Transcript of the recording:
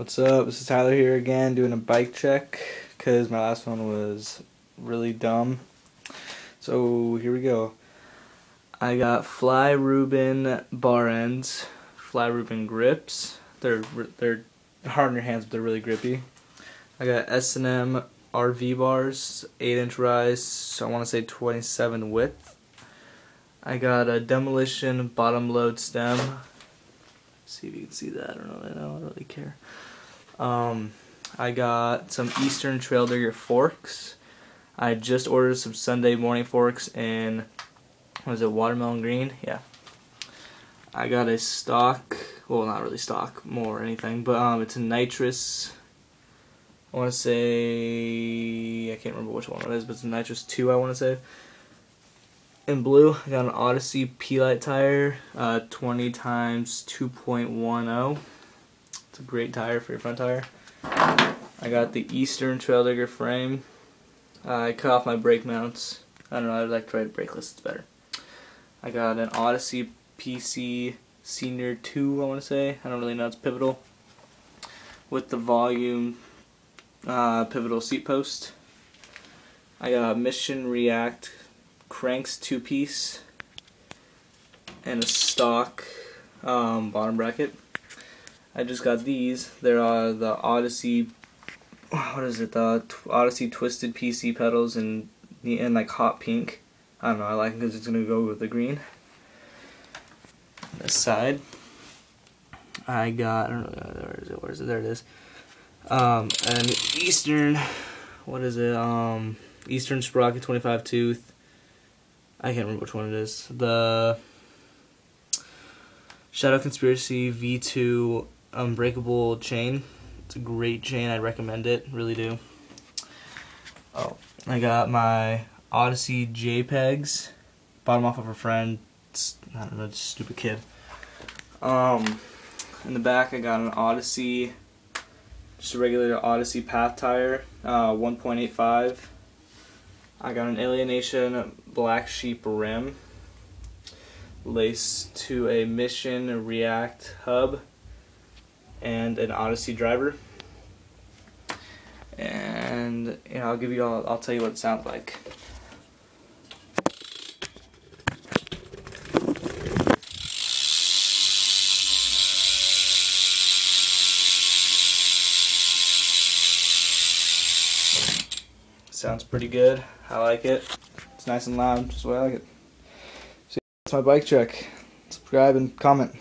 What's up? This is Tyler here again doing a bike check because my last one was really dumb. So here we go. I got Fly Rubin bar ends, Fly Rubin grips. They're hard in your hands, but they're really grippy. I got S&M RV bars, 8-inch rise, so I want to say 27 width. I got a Demolition bottom load stem. See if you can see that. I don't really care. I got some Eastern Trail Digger forks. I just ordered some Sunday morning forks in, what is it, watermelon green? Yeah. I got a stock, well, not really stock, more or anything, but it's a nitrous. I want to say, I can't remember which one it is, but it's a nitrous 2, I want to say. In blue, I got an Odyssey P-Light tire, 20 times 2.10. It's a great tire for your front tire. I got the Eastern Trail Digger frame. I cut off my brake mounts. I don't know, I like to ride brakeless, it's better. I got an Odyssey PC Senior 2, I want to say. I don't really know, it's pivotal. With the volume pivotal seat post. I got a Mission React Cranks 2-piece and a stock bottom bracket. I just got these. They're the Odyssey, what is it? The Odyssey Twisted PC pedals in like hot pink. I don't know. I like it because it's gonna go with the green. This side, I got. I don't know. Where is it? Where is it? There it is. An Eastern. What is it? Eastern Sprocket 25 tooth. I can't remember which one it is. The Shadow Conspiracy V2 unbreakable chain. It's a great chain. I recommend it. Really do. Oh, I got my Odyssey JPEGs. Bought them off of a friend. I don't know, just a stupid kid. In the back, I got an Odyssey, just a regular Odyssey Path tire, 1.85. I got an Alienation Black Sheep rim, laced to a Mission React hub, and an Odyssey driver. And I'll tell you what it sounds like. Sounds pretty good. I like it. It's nice and loud, just the way I like it. So that's my bike check. Subscribe and comment.